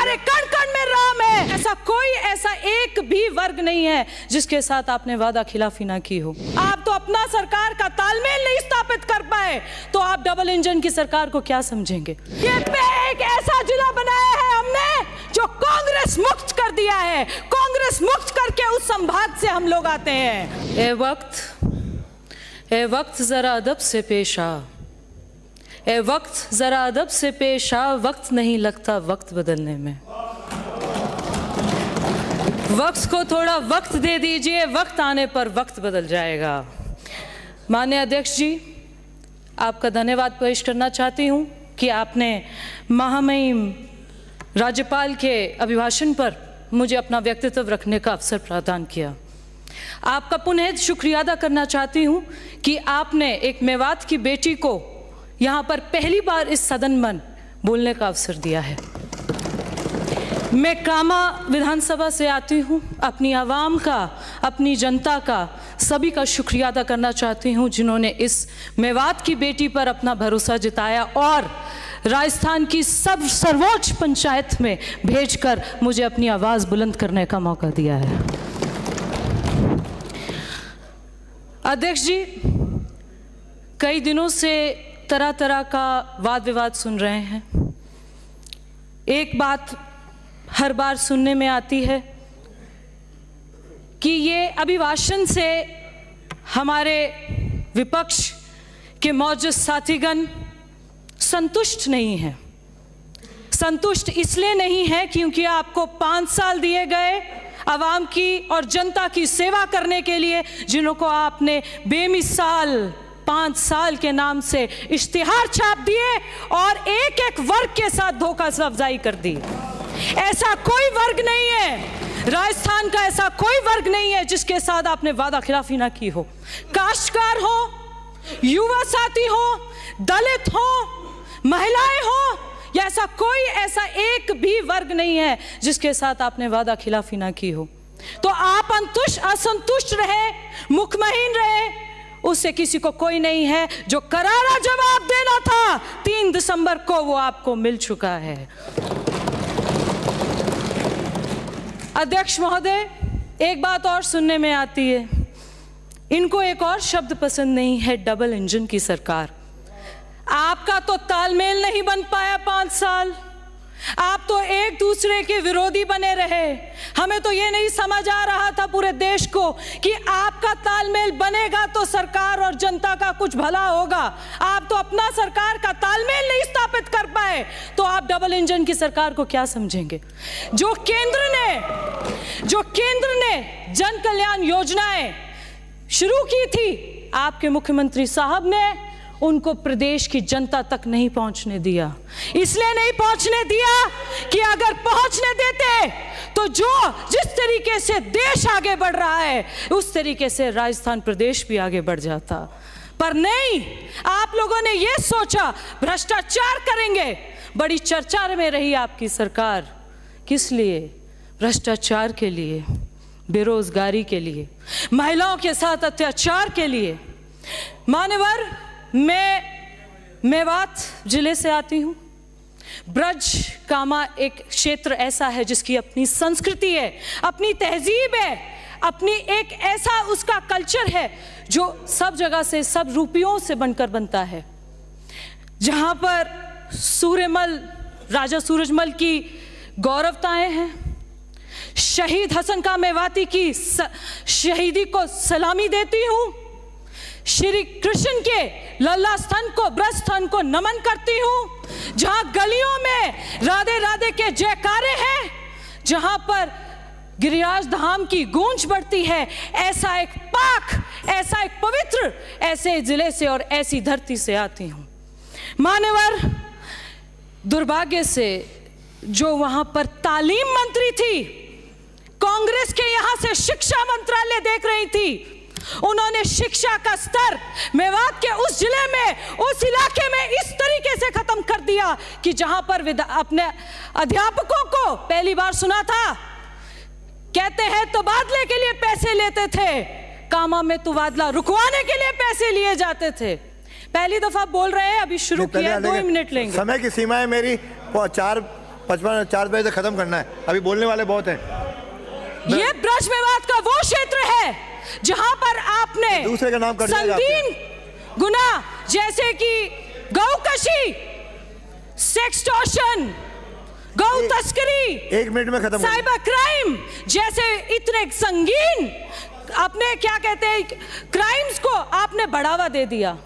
हमारे कण कण में राम है। ऐसा एक भी वर्ग नहीं है जिसके साथ आपने वादा खिलाफी ना की हो। आप तो अपना सरकार का तालमेल नहीं स्थापित कर पाए, तो आप डबल इंजन की सरकार को क्या समझेंगे? ये एक ऐसा जिला बनाया है हमने जो कांग्रेस मुक्त कर दिया है। कांग्रेस मुक्त करके उस संभाग से हम लोग आते हैं। ए वक्त जरा अदब से पेश आ, ए वक्त जरा अदब से पेश आ, वक्त नहीं लगता वक्त बदलने में। वक्त को थोड़ा वक्त दे दीजिए, वक्त आने पर वक्त बदल जाएगा। माननीय अध्यक्ष जी, आपका धन्यवाद पेश करना चाहती हूँ कि आपने महामहिम राज्यपाल के अभिभाषण पर मुझे अपना व्यक्तित्व रखने का अवसर प्रदान किया। आपका पुनः शुक्रिया अदा करना चाहती हूँ कि आपने एक मेवात की बेटी को यहाँ पर पहली बार इस सदन में बोलने का अवसर दिया है। मैं कामा विधानसभा से आती हूँ। अपनी आवाम का, अपनी जनता का, सभी का शुक्रिया अदा करना चाहती हूँ जिन्होंने इस मेवात की बेटी पर अपना भरोसा जताया और राजस्थान की सर्वोच्च पंचायत में भेजकर मुझे अपनी आवाज़ बुलंद करने का मौका दिया है। अध्यक्ष जी, कई दिनों से तरह तरह का वाद विवाद सुन रहे हैं। एक बात हर बार सुनने में आती है कि ये अभिभाषण से हमारे विपक्ष के मौजूद साथीगण संतुष्ट नहीं हैं। संतुष्ट इसलिए नहीं है क्योंकि आपको 5 साल दिए गए आवाम की और जनता की सेवा करने के लिए, जिन्हों को आपने बेमिसाल 5 साल के नाम से इश्तिहार छाप दिए और एक एक वर्ग के साथ धोखा अफजाई कर दी। ऐसा कोई वर्ग नहीं है, राजस्थान का ऐसा कोई वर्ग नहीं है जिसके साथ आपने वादा खिलाफी ना की हो। काश्तकार हो, युवा साथी हो, दलित हो, महिलाएं हो, या ऐसा एक भी वर्ग नहीं है जिसके साथ आपने वादा खिलाफी ना की हो। तो आप असंतुष्ट रहे, मुखमहीन रहे, उससे किसी को कोई नहीं है। जो करारा जवाब देना था 3 दिसंबर को, वो आपको मिल चुका है। अध्यक्ष महोदय, एक बात और सुनने में आती है, इनको एक और शब्द पसंद नहीं है, डबल इंजन की सरकार। आपका तो तालमेल नहीं बन पाया 5 साल। आप तो एक दूसरे के विरोधी बने रहे। हमें तो ये नहीं समझ आ रहा था पूरे देश को कि आपका तालमेल बनेगा तो सरकार और जनता का कुछ भला होगा। आप तो अपना सरकार का तालमेल नहीं स्थापित कर पाए, तो आप डबल इंजन की सरकार को क्या समझेंगे? जो केंद्र ने जन कल्याण योजनाएं शुरू की थी, आपके मुख्यमंत्री साहब ने उनको प्रदेश की जनता तक नहीं पहुंचने दिया। इसलिए नहीं पहुंचने दिया कि अगर पहुंचने देते तो जिस तरीके से देश आगे बढ़ रहा है उस तरीके से राजस्थान प्रदेश भी आगे बढ़ जाता। पर नहीं, आप लोगों ने ये सोचा भ्रष्टाचार करेंगे। बड़ी चर्चा में रही आपकी सरकार। किस लिए? भ्रष्टाचार के लिए, बेरोजगारी के लिए, महिलाओं के साथ अत्याचार के लिए। मान्यवर, मैं मेवात जिले से आती हूँ। ब्रज कामा एक क्षेत्र ऐसा है जिसकी अपनी संस्कृति है, अपनी तहजीब है, अपनी एक ऐसा उसका कल्चर है जो सब जगह से, सब रूपियों से बनकर बनता है। जहाँ पर सूर्यमल, राजा सूरजमल की गौरवताएं हैं। शहीद हसन का मेवाती की शहीदी को सलामी देती हूँ। श्री कृष्ण के लल्ला स्तन को, ब्रज स्तन को नमन करती हूँ। जहाँ गलियों में राधे राधे के जयकारे हैं, जहाँ पर गिरिराज धाम की गूंज बढ़ती है, ऐसा एक पाक, ऐसा एक पवित्र, ऐसे जिले से और ऐसी धरती से आती हूँ। मान्यवर, दुर्भाग्य से जो वहाँ पर तालीम मंत्री थी, कांग्रेस के यहाँ से शिक्षा मंत्रालय देख रही थी, उन्होंने शिक्षा का स्तर मेवात के उस जिले में, उस इलाके में इस तरीके से खत्म कर दिया कि जहां पर अपने अध्यापकों को पहली बार सुना था, कहते हैं तबादले के लिए पैसे लेते थे, कामा में तबादला रुकवाने के लिए पैसे लिए जाते थे। पहली दफा बोल रहे हैं, अभी शुरू किया, 2 मिनट लेंगे। समय की सीमा है मेरी, 4 55 4 बजे तक खत्म करना है, अभी बोलने वाले बहुत हैं। ये ब्रज विवाद का वो क्षेत्र है जहां पर आपने दूसरे का नाम कर दिया संगीन गुनाह जैसे कि गौकशी, सेक्सटॉर्शन, गौ तस्करी, 1 मिनट में खत्म, साइबर क्राइम जैसे इतने संगीन अपने क्या कहते हैं क्राइम्स को आपने बढ़ावा दे दिया।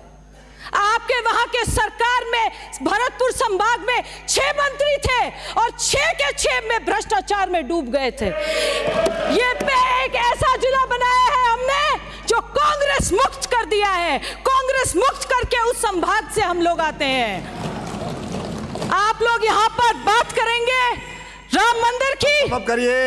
आपके वहां के सरकार में भरतपुर संभाग में 6 मंत्री थे और 6 के 6 में भ्रष्टाचार में डूब गए थे। ये एक ऐसा जिला बनाया है हमने जो कांग्रेस मुक्त कर दिया है। कांग्रेस मुक्त करके उस संभाग से हम लोग आते हैं। आप लोग यहां पर बात करेंगे राम मंदिर की, अब करिए।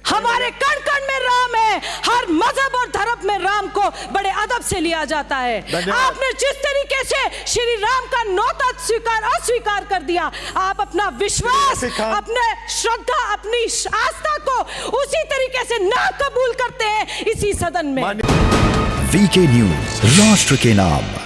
हमारे कण कण में राम है, हर मजहब और धर्म में राम को बड़े अदब से लिया जाता है। आपने जिस तरीके से श्री राम का नौता अस्वीकार कर दिया, आप अपना विश्वास, अपने श्रद्धा, अपनी आस्था को उसी तरीके से ना कबूल करते हैं इसी सदन में। वीके न्यूज, राष्ट्र के नाम।